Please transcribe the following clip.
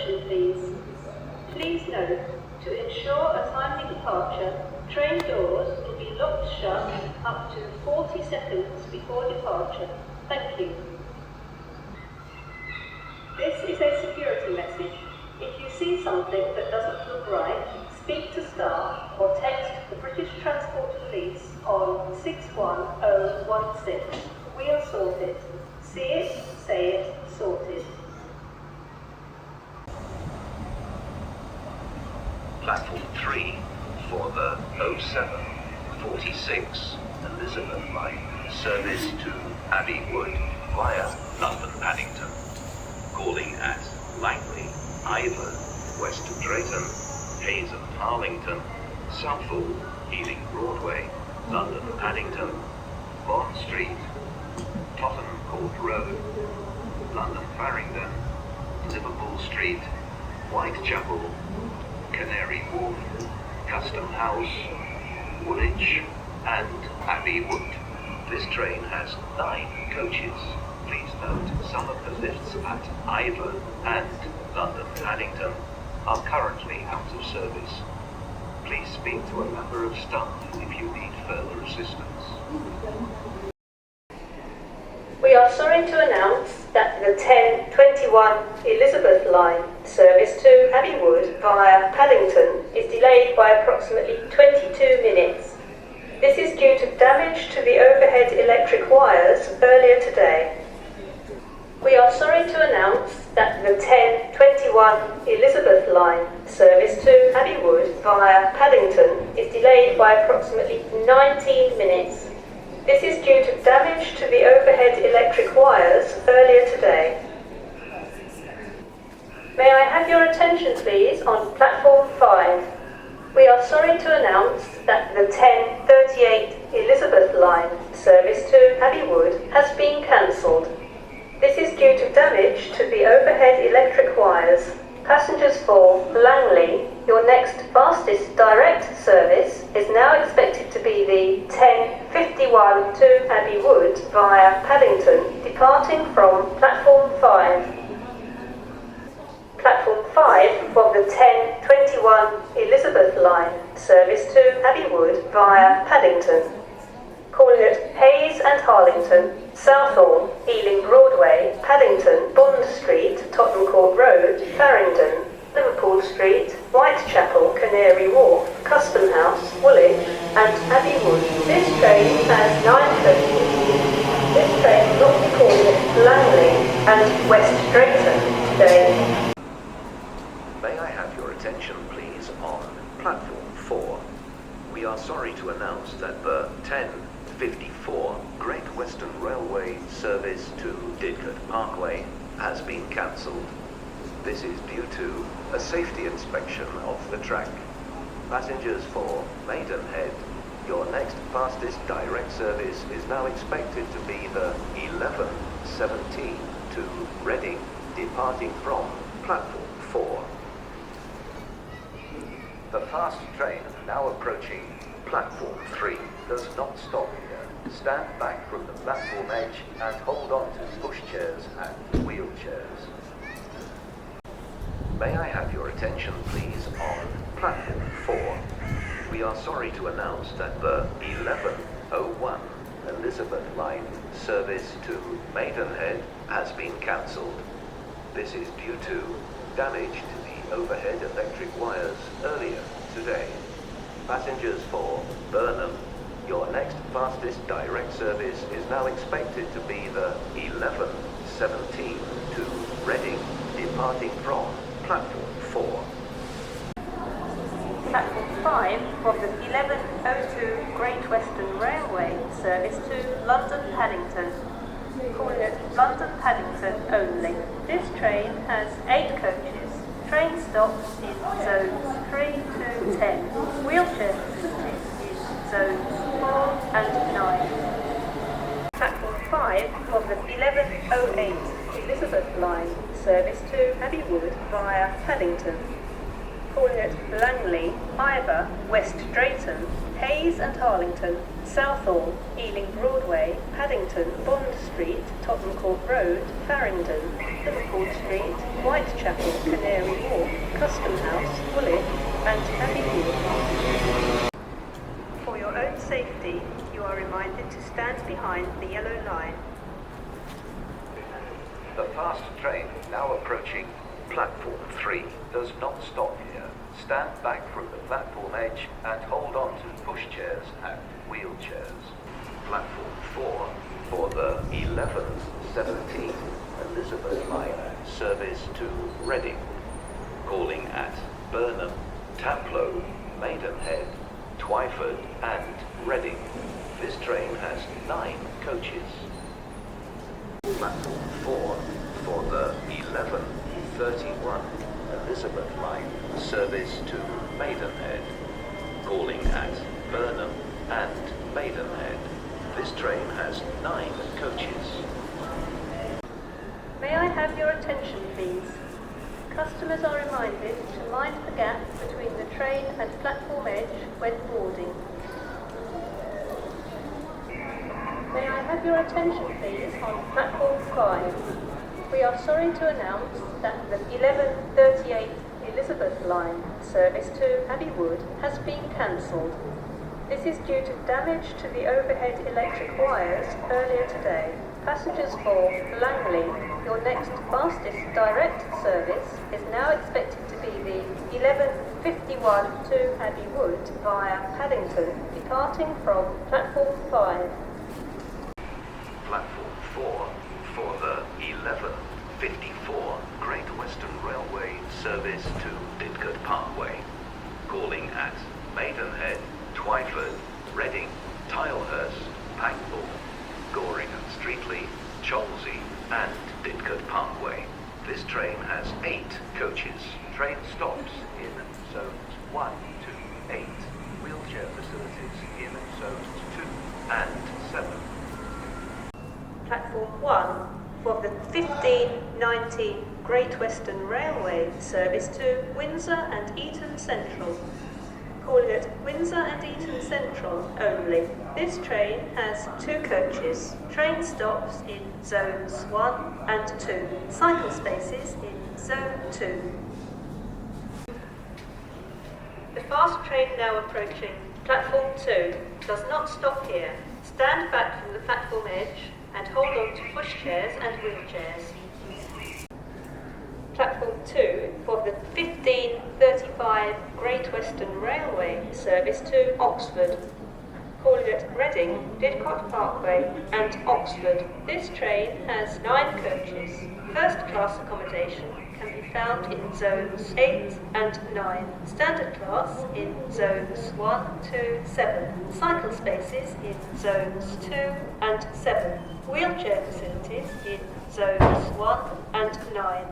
attention please. Please note, to ensure a timely departure, train doors will be locked shut up to 40 seconds before departure. Thank you. This is a security message. If you see something that doesn't look right, speak to staff or text the British Transport Police on 61016. We'll sort it. See it, say it, sorted. Platform 3 for the 0746 Elizabeth line, service to Abbey Wood via London Paddington. Calling at Langley, Ivor, West Drayton, Hayes and Harlington, Southall, Ealing Broadway, London Paddington, Bond Street, Tottenham Court Road, London Farringdon, Liverpool Street, Whitechapel, Canary Wharf, Custom House, Woolwich and Abbey Wood. This train has 9 coaches. Please note some of the lifts at Ivor and London Paddington are currently out of service. Please speak to a member of staff if you need further assistance. We are sorry to announce that the 10:21 Elizabeth line service to Abbey Wood via Paddington is delayed by approximately 22 minutes. This is due to damage to the overhead electric wires earlier today. We are sorry to announce that the 10:21 Elizabeth line service to Abbey Wood via Paddington is delayed by approximately 19 minutes. This is due to damage to the overhead electric wires earlier today. May I have your attention please on platform 5. We are sorry to announce that the 10:38 Elizabeth line service to Abbey Wood has been cancelled. This is due to damage to the overhead electric wires. Passengers for Langley, your next fastest direct service is now expected to be the 10:51 to Abbey Wood via Paddington, departing from platform 5. Platform 5 of the 10:21 Elizabeth line service to Abbey Wood via Paddington. Calling at Hayes and Harlington, Southall, Ealing Broadway, Paddington, Bond Street, Tottenham Court Road, Farringdon, Liverpool Street, Whitechapel, Canary Wharf, Custom House, Woolwich and Abbey Wood. This train has 9 coaches. This train will not be calling at Langley and West Drayton today. May I have your attention please on platform 4. We are sorry to announce that the 10:54 Great Western Railway service to Didcot Parkway has been cancelled. This is due to a safety inspection of the track. Passengers for Maidenhead, your next fastest direct service is now expected to be the 11:17 to Reading, departing from platform 4. The fast train now approaching platform 3 does not stop here. Stand back from the platform edge and hold on to pushchairs and wheelchairs. May I have your attention please on platform 4. We are sorry to announce that the 11:01 Elizabeth line service to Maidenhead has been cancelled. This is due to damage to the overhead electric wires earlier today. Passengers for Burnham, your next fastest direct service is now expected to be the 11:17 to Reading, departing from platform 4. Platform 5 of the 11:02 Great Western Railway service to London Paddington. Calling at London Paddington only. This train has 8 coaches. Train stops in zones 3 to 10. Wheelchair facilities in zones 4 and 9. Platform 5 of the 11:08 Elizabeth line service to Abbey Wood via Paddington. calling at Langley, Ivor, West Drayton, Hayes and Harlington, Southall, Ealing Broadway, Paddington, Bond Street, Tottenham Court Road, Farringdon, Liverpool Street, Whitechapel, Canary Wharf, Custom House, Woolwich and Abbey Wood. For your own safety, you are reminded to stand behind the yellow line. The fast train now approaching platform 3 does not stop here. Stand back from the platform edge and hold on to pushchairs and wheelchairs. Platform 4 for the 11:17 Elizabeth line service to Reading. Calling at Burnham, Taplow, Maidenhead, Twyford and Reading. This train has 9 coaches. Platform 4 for the 11:31 Elizabeth line service to Maidenhead. Calling at Burnham and Maidenhead. This train has 9 coaches. May I have your attention, please? Customers are reminded to mind the gap between the train and platform edge when boarding. May I have your attention, please, on platform 5? We are sorry to announce that the 11:38 Elizabeth line service to Abbey Wood has been cancelled. This is due to damage to the overhead electric wires earlier today. Passengers for Langley, your next fastest direct service is now expected to be the 11:51 to Abbey Wood via Paddington, departing from platform 5. Platform 4 for the 11:54 Great Western Railway service to Didcot Parkway. Calling at Maidenhead, Twyford, Reading, Tilehurst, Packthorne, Goring and Streatley, Cholsey and Didcot Parkway. This train has 8 coaches. Train stops in zones 1 to 8. Wheelchair facilities in zones 2 and 7. Platform 1 for the 15:19 Great Western Railway service to Windsor and Eton Central. Calling at Windsor and Eton Central only. This train has 2 coaches. Train stops in zones 1 and 2. Cycle spaces in zone 2. The fast train now approaching platform 2 does not stop here. Stand back from the platform edge and hold on to pushchairs and wheelchairs. Platform 2 for the 15:35 Great Western Railway service to Oxford. Calling at Reading, Didcot Parkway and Oxford. This train has 9 coaches. First class accommodation can be found in zones 8 and 9. Standard class in zones 1 to 7. Cycle spaces in zones 2 and 7. Wheelchair facilities in zones 1 and 9.